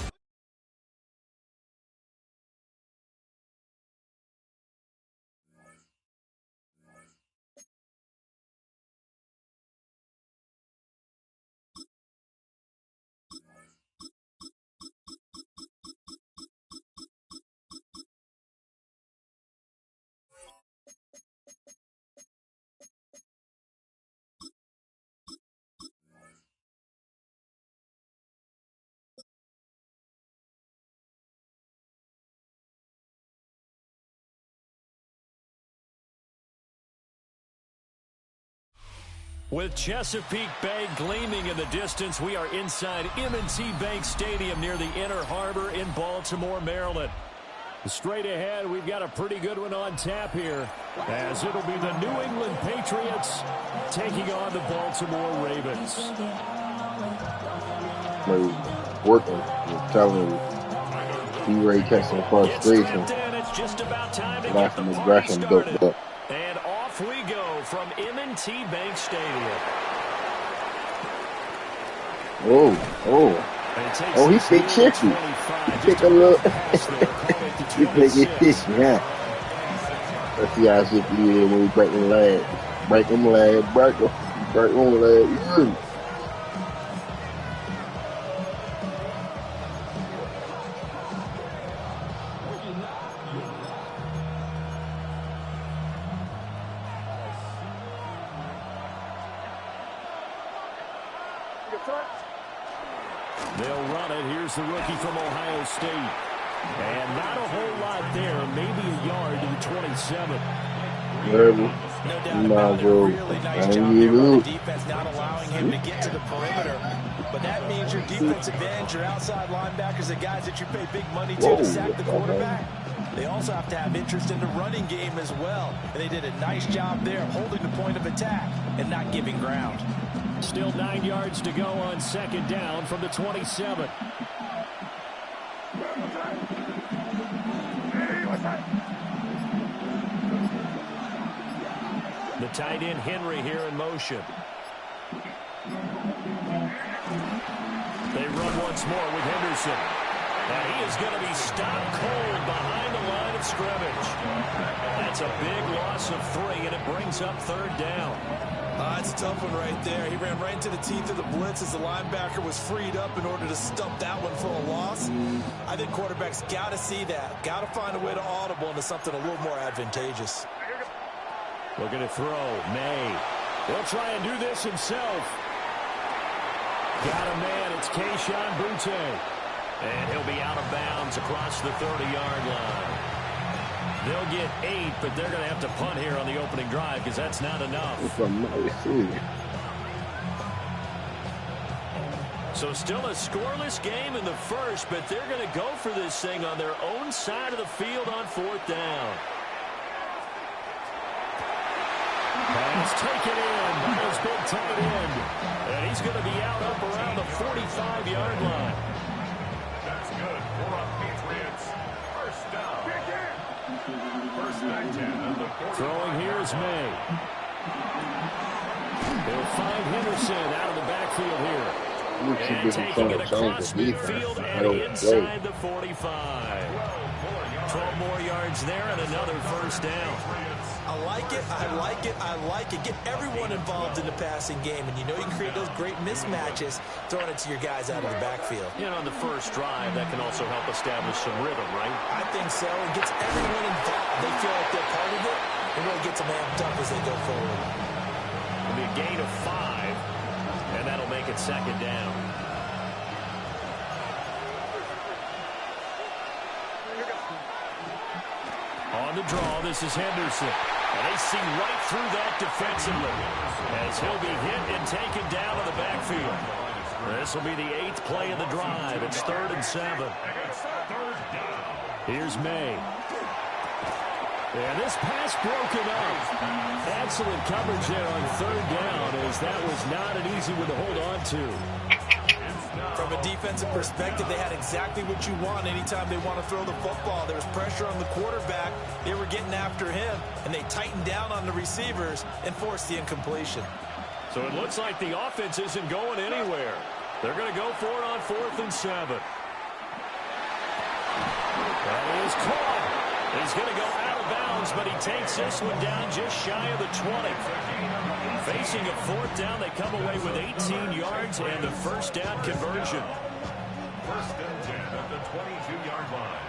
With Chesapeake Bay gleaming in the distance, we are inside M&T Bank Stadium near the Inner Harbor in Baltimore, Maryland. Straight ahead, we've got a pretty good one on tap here, as it'll be the New England Patriots taking on the Baltimore Ravens. Working, I'm telling you, he ready to catch some frustration. It's just about time to Got get the some party aggression built started. up. And off we go from M&T Bank Stadium. Oh, he's big shifty. He take a look. He take it, yeah. Let's see how shifty he is when we break them legs. Break them legs, break them legs. They'll run it. Here's the rookie from Ohio State. And not a whole lot there. Maybe a yard to the 27. No doubt about it. A really nice job there by the defense, not allowing him to get to the perimeter. But that means your defensive ends, your outside linebackers, the guys that you pay big money to sack the quarterback, They also have to have interest in the running game as well. And they did a nice job there of holding the point of attack and not giving ground. Still 9 yards to go on second down from the 27. The tight end Henry here in motion. They run once more with Henderson. Now he is going to be stopped cold behind the line of scrimmage. That's a big loss of 3, and it brings up third down. It's a tough one right there. He ran right into the teeth of the blitz as the linebacker was freed up in order to stump that one for a loss. I think quarterbacks got to see that. Got to find a way to audible into something a little more advantageous. Looking to throw. May. He'll try and do this himself. Got a man. It's Keyshawn Butte. And he'll be out of bounds across the 30-yard line. They'll get 8, but they're going to have to punt here on the opening drive because that's not enough. So still a scoreless game in the first, but they're going to go for this thing on their own side of the field on fourth down. Pass taken in by his big tight end. And he's going to be out up around the 45-yard line. That's good for our Patriots. First down. First and 10 on the 40. Throwing here is May. They'll find Henderson out of the backfield here. And taking it across midfield and inside the 45. 12 more yards there and another first down. I like it, I like it, I like it. Get everyone involved in the passing game, and you know you can create those great mismatches throwing it to your guys out of the backfield. You know, on the first drive, that can also help establish some rhythm, right? I think so. It gets everyone involved. They feel like they're part of it. It really gets them amped up as they go forward. It'll be a gain of 5, and that'll make it second down. On the draw, this is Henderson. And they see right through that defensively as he'll be hit and taken down to the backfield. This will be the 8th play of the drive. It's 3rd and 7. Here's May. And this pass broken up. Excellent coverage there on 3rd down as that was not an easy one to hold on to. From a defensive perspective, they had exactly what you want anytime they want to throw the football. There was pressure on the quarterback. They were getting after him, and they tightened down on the receivers and forced the incompletion. So it looks like the offense isn't going anywhere. They're going to go for it on 4th and 7. That is caught. He's going to go out of bounds, but he takes this one down just shy of the 20. Facing a 4th down, they come away with 18 yards and the first down conversion. First and 10 at the 22-yard line.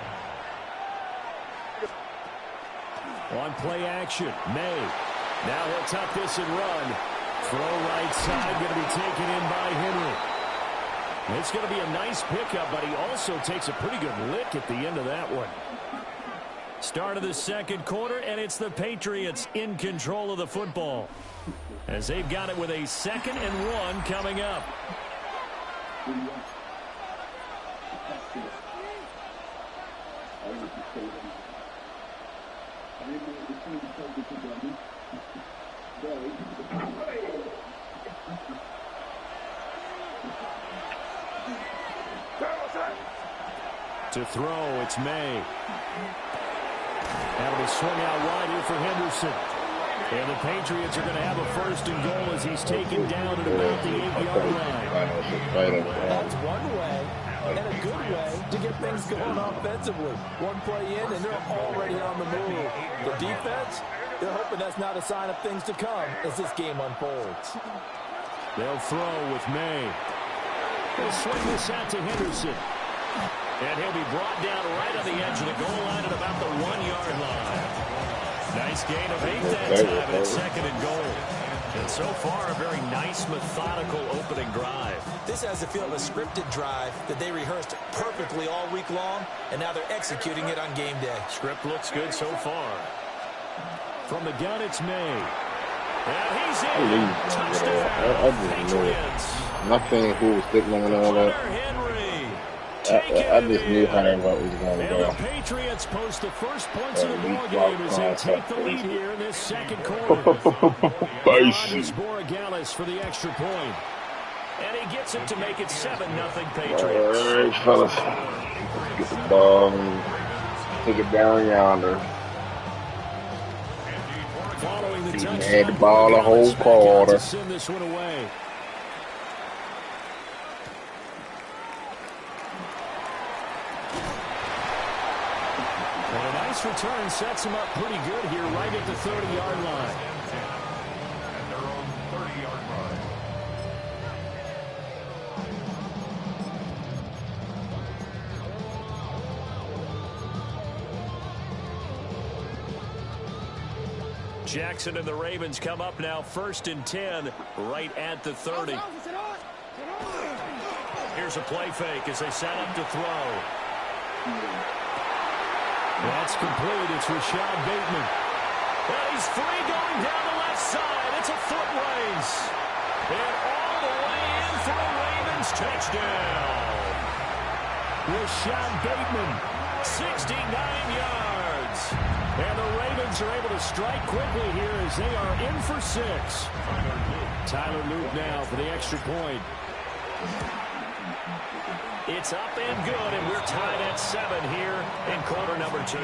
On play action, May. Now he'll tuck this and run. Throw right side, going to be taken in by Henry. It's going to be a nice pickup, but he also takes a pretty good lick at the end of that one. Start of the second quarter, and it's the Patriots in control of the football, as they've got it with a 2nd and 1 coming up. To throw, it's May. That'll be swung out wide here for Henderson. And the Patriots are going to have a 1st and goal as he's taken down at about the 8-yard line. That's one way, and a good way, to get things going offensively. One play in, and they're already on the move. The defense, they're hoping that's not a sign of things to come as this game unfolds. They'll throw with May. They'll swing this out to Henderson. And he'll be brought down right on the edge of the goal line at about the 1-yard line. Nice gain of 8 that time, and it's 2nd and goal. And so far, a very nice, methodical opening drive. This has the feel of a scripted drive that they rehearsed perfectly all week long, and now they're executing it on game day. Script looks good so far. From the gun, it's May. And he's in. Touchdown, Patriots. Nothing who was sitting on all that. taken. I just knew how that vote was going to And go. the Patriots post the first points of the ball game as they take the lead here in this second quarter. Base. Borregales for the extra point. And he gets it to make it 7-0 Patriots. All right, fellas. Get the ball and take it down yonder. Following the touchdown, had the ball the whole quarter. Send this one away. And a nice return sets him up pretty good here, right at the 30-yard line. And their own 30-yard line. Jackson and the Ravens come up now 1st and 10, right at the 30. Here's a play fake as they set up to throw. That's complete. It's Rashad Bateman. And he's free going down the left side. It's a foot race. And all the way in for a Ravens touchdown. Rashad Bateman, 69 yards. And the Ravens are able to strike quickly here as they are in for 6. Tyler Luke now for the extra point. It's up and good, and we're tied at 7 here in quarter number 2.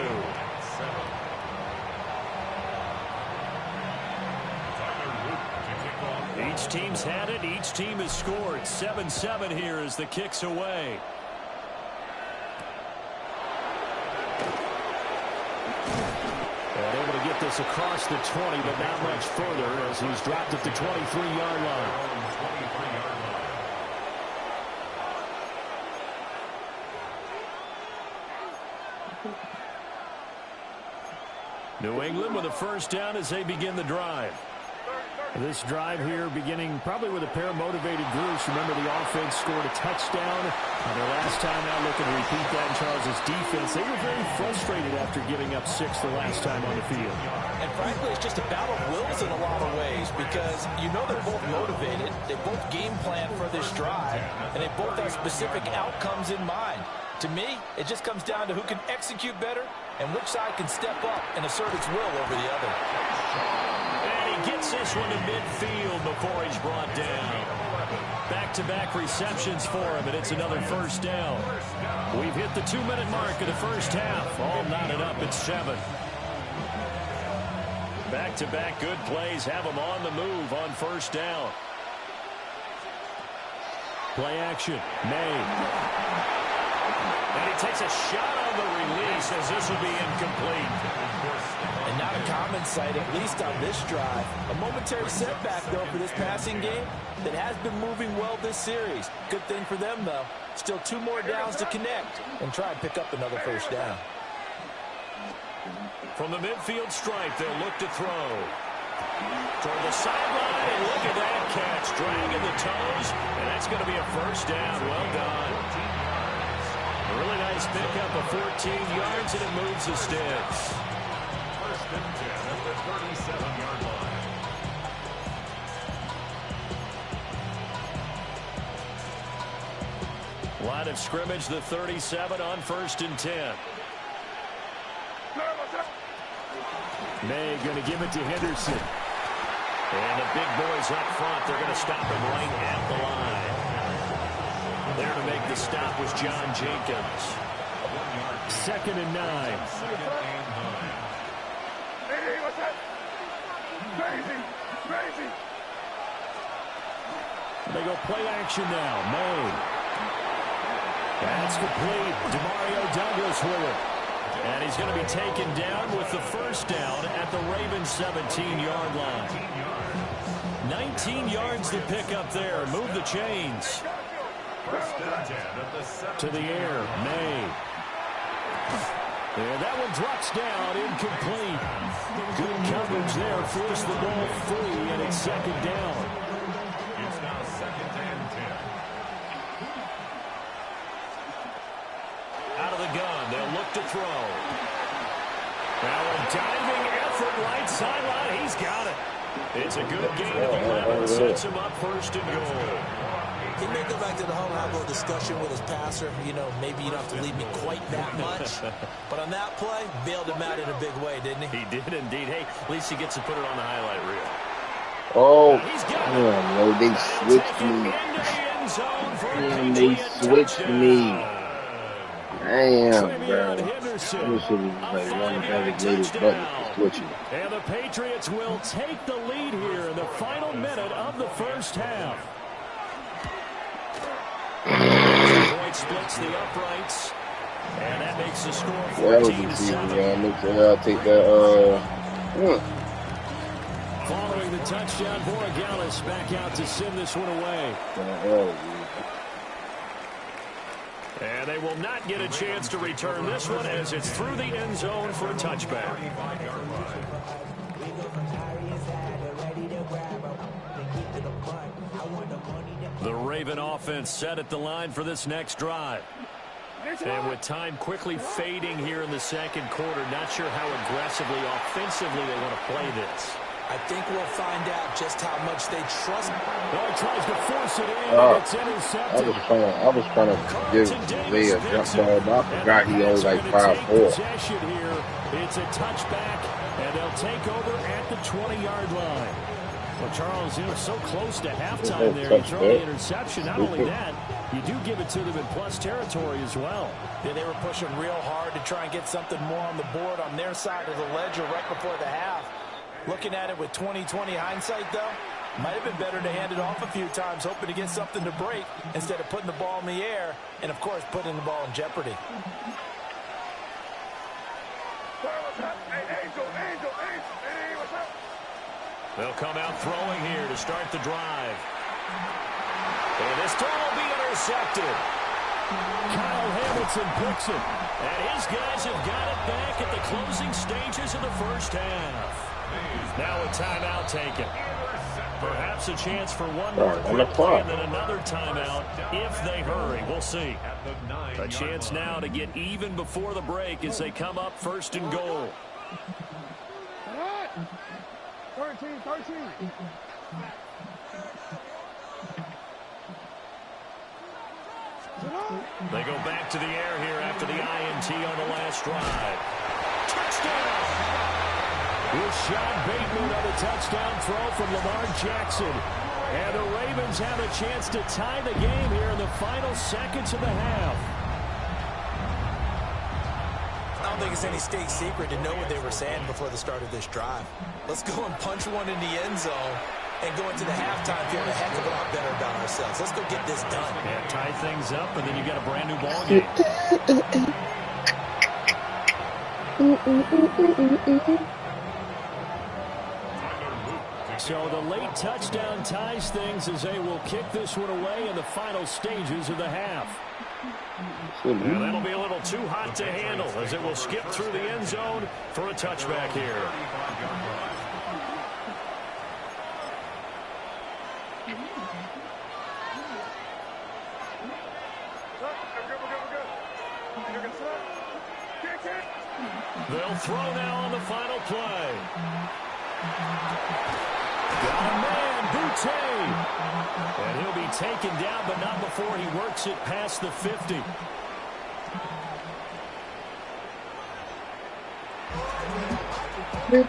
Each team's had it. Each team has scored. 7-7 here as the kick's away. And able to get this across the 20, but not much further as he's dropped at the 23-yard line. New England with a first down as they begin the drive. This drive here beginning probably with a pair of motivated groups. Remember, the offense scored a touchdown. And their last time out, looking to repeat that in Charles' defense. They were very frustrated after giving up 6 the last time on the field. And frankly, it's just a battle of wills in a lot of ways because you know they're both motivated. They both game plan for this drive, and they both have specific outcomes in mind. To me, it just comes down to who can execute better and which side can step up and assert its will over the other. And he gets this one to midfield before he's brought down. Back-to-back receptions for him, and it's another first down. We've hit the 2-minute mark of the first half. All knotted up at 7. Back-to-back good plays have him on the move on first down. Play action. May. And he takes a shot on the release as this will be incomplete. And not a common sight, at least on this drive. A momentary setback, though, for this passing game that has been moving well this series. Good thing for them, though. Still 2 more downs to connect and try and pick up another first down. From the midfield stripe, they'll look to throw. Toward the sideline, and look at that catch. Dragging the toes, and that's going to be a first down. Well done. A really nice pickup of 14 yards, and it moves the sticks. First and 10 at the 37-yard line. Line of scrimmage, the 37 on 1st and 10. May going to give it to Henderson. And the big boys up front, they're going to stop him right at the line. There to make the stop was John Jenkins. 2nd and 9. Hey, what's that? Crazy, crazy. They go play action now. May. That's complete. Demario Douglas with it. And he's going to be taken down with the first down at the Ravens 17-yard line. 19 yards to pick up there. Move the chains. First and 10 at the 7. To the air, May. And that one drops down, incomplete. Good coverage there, forced the ball free, and it's 2nd down. It's now 2nd and 10. Out of the gun, they'll look to throw. Now a diving effort, right sideline, he's got it. It's a good gain of 11, sets him up 1st and goal. He may go back to the huddle, have a little discussion with his passer. You know, maybe you don't have to leave me quite that much. But on that play, bailed him out in a big way, didn't he? He did indeed. Hey, at least he gets to put it on the highlight reel. Oh, no, they switched me. Damn, they switched me. Damn, bro. This shit is like one designated button for switching. And the Patriots will take the lead here in the final minute of the first half. Point splits the uprights, and that makes the score 14-7. I'll take that. Following the touchdown, Borregales back out to send this one away. And they will not get a chance to return this one as it's through the end zone for a touchback. The Raven offense set at the line for this next drive. And with time quickly fading here in the second quarter, not sure how aggressively, offensively they want to play this. I think we'll find out just how much they trust. Oh, he tries to force it in, and it's intercepted. I was trying to give Zay a jump ball, but I forgot he only like 5'4". It's a touchback, and they'll take over at the 20-yard line. Well, Charles, you know, so close to halftime there. You throw the interception. Not only that, you do give it to them in plus territory as well. Yeah, they were pushing real hard to try and get something more on the board on their side of the ledger right before the half. Looking at it with 20/20 hindsight, though, might have been better to hand it off a few times, hoping to get something to break instead of putting the ball in the air and, of course, putting the ball in jeopardy. They'll come out throwing here to start the drive. And this throw will be intercepted. Kyle Hamilton picks it. And his guys have got it back at the closing stages of the first half. Now a timeout taken. Perhaps a chance for one more quick play and then another timeout if they hurry. We'll see. A chance now to get even before the break as they come up first and goal. 13. They go back to the air here after the INT on the last drive. Touchdown! Rashad Bateman on a touchdown throw from Lamar Jackson. And the Ravens have a chance to tie the game here in the final seconds of the half. I don't think it's any state secret to know what they were saying before the start of this drive. Let's go and punch one in the end zone and go into the halftime feeling a heck of a lot better about ourselves. Let's go get this done. Yeah, tie things up, and then you've got a brand new ball game. So the late touchdown ties things as they will kick this one away in the final stages of the half. And that'll be a little too hot to handle as it will skip through the end zone for a touchback here. They'll throw now on the final play. Got a man, Boutte. And he'll be taken down, but not before he works it past the 50. And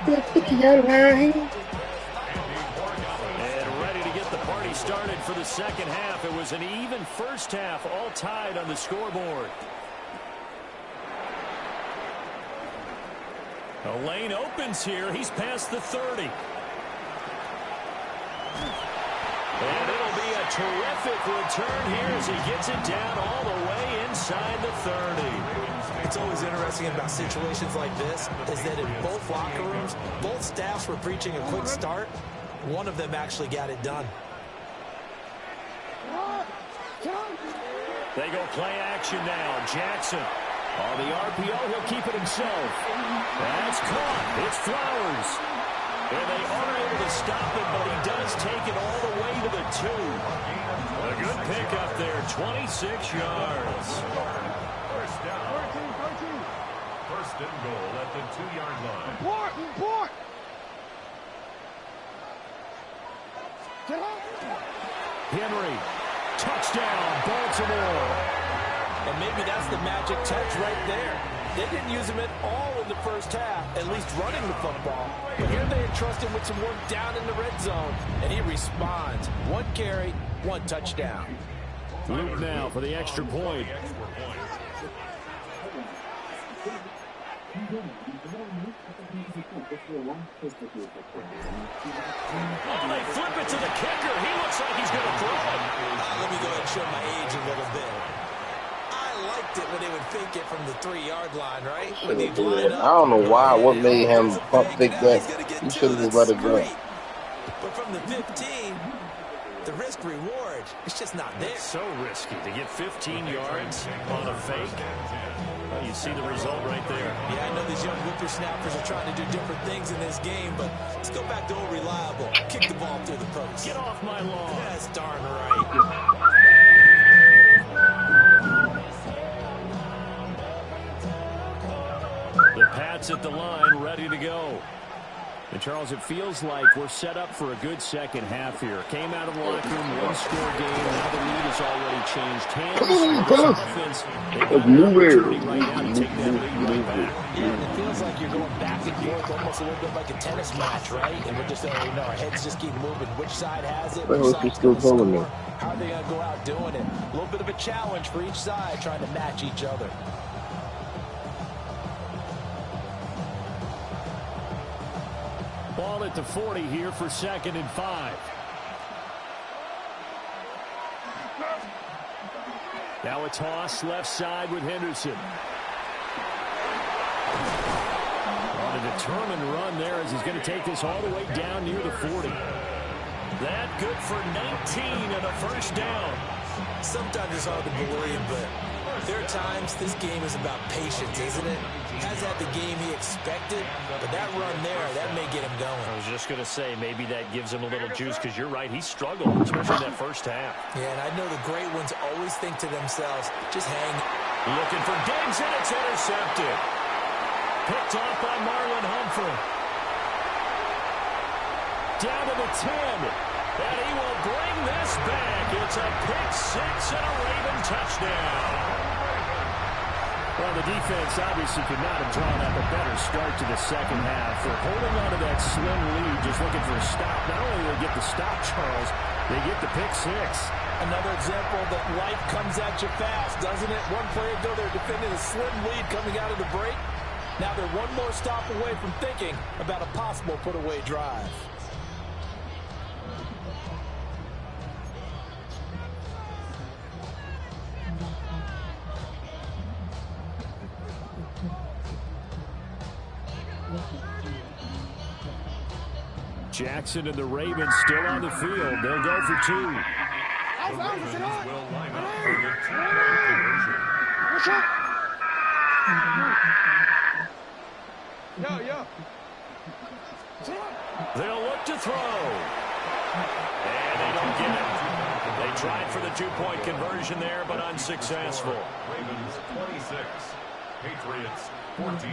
ready to get the party started for the second half. It was an even first half, all tied on the scoreboard. A lane opens here. He's past the 30. And it'll be a terrific return here as he gets it down all the way inside the 30. It's always interesting about situations like this is that in both locker rooms, both staffs were preaching a quick start. One of them actually got it done. They go play action now. Jackson on the RPO. He'll keep it himself. That's caught. It's Flowers. And they aren't able to stop it, but he does take it all the way to the 2. A good pick up there, 26 yards. First down. 13. First and goal at the 2-yard line. Report. Henry Touchdown, Baltimore. And maybe that's the magic touch right there. They didn't use him at all in the first half, at least running the football. But here they entrust him with some work down in the red zone, and he responds. 1 carry, 1 touchdown. Luke now for the extra point. Oh, they flip it to the kicker. He looks like he's going to throw it. Let me go ahead and show my age a little bit. I liked it when they would fake it from the 3-yard line, right? When they line up. I don't know why. What made him pump fake that? He should have just let it go. But from the 15, the risk reward, it's just not there. It's so risky to get 15 yards on a fake. Well, you see the result right there. Yeah, I know these young whippersnappers are trying to do different things in this game, but let's go back to old reliable. Kick the ball through the post. Get off my lawn. That's darn right. The Pats at the line, ready to go. And, Charles, it feels like we're set up for a good second half here. Came out of the locker room, 1-score game. Now the lead has already changed hands. Let's move it. Yeah, and it feels like you're going back and forth, almost a little bit like a tennis match, right? And we're just, our heads just keep moving. Which side has it? Which side's going to score? How are they going to go out doing it? A little bit of a challenge for each side, trying to match each other. Ball at the 40 here for 2nd and 5. Now a toss left side with Henderson. On a determined run there as he's going to take this all the way down near the 40. That good for 19 and a first down. Sometimes it's hard to believe, but there are times this game is about patience, isn't it? Has had the game he expected, but that run there, that may get him going. I was just going to say, maybe that gives him a little juice, because you're right, he struggled, especially that first half. Yeah, and I know the great ones always think to themselves, just hang. Looking for Diggs, and it's intercepted. Picked off by Marlon Humphrey. Down to the 10, and he will bring this back. It's a pick-6 and a Raven touchdown. Well, the defense obviously could not have drawn up a better start to the second half. They're holding on to that slim lead, just looking for a stop. Not only do they get the stop, Charles, they get the pick-6. Another example that life comes at you fast, doesn't it? One play ago, they're defending a slim lead coming out of the break. Now they're one more stop away from thinking about a possible put-away drive. Jackson and the Ravens still on the field. They'll go for 2. The Ravens will line up for the 2-point conversion. They'll look to throw. And they don't get it. They tried for the 2-point conversion there, but unsuccessful. Ravens 26, Patriots 14.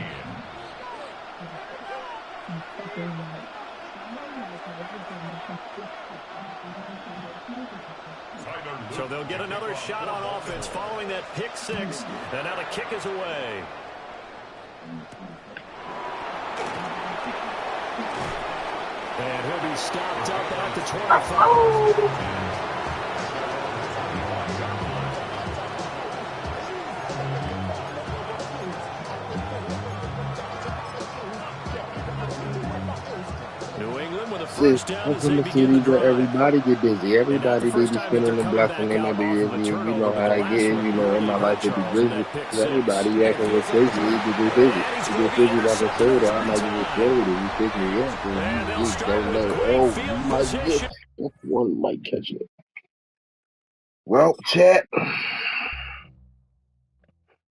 So they'll get another shot on offense following that pick-6, and now the kick is away. And he'll be stopped up at the 25. Welcome to cities where everybody get busy. Everybody they be spending the blessing. They might be busy. You know how I get. You know, in my life it be busy. Everybody acting with busy. You be busy. You get busy like a soda. I might be with you. You pick me up. And you just don't let it. Oh, you might get. One might catch it. Well, chat.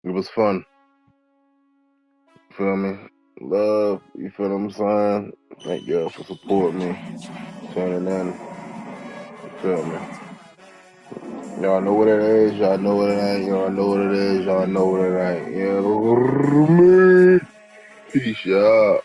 It was fun. You feel me? Love. You feel what I'm saying? Thank y'all for supporting me. Tuning in. You feel me? Y'all know what it is. Y'all know what it ain't. Y'all know what it is. Y'all know what it ain't. You know me? Peace, y'all.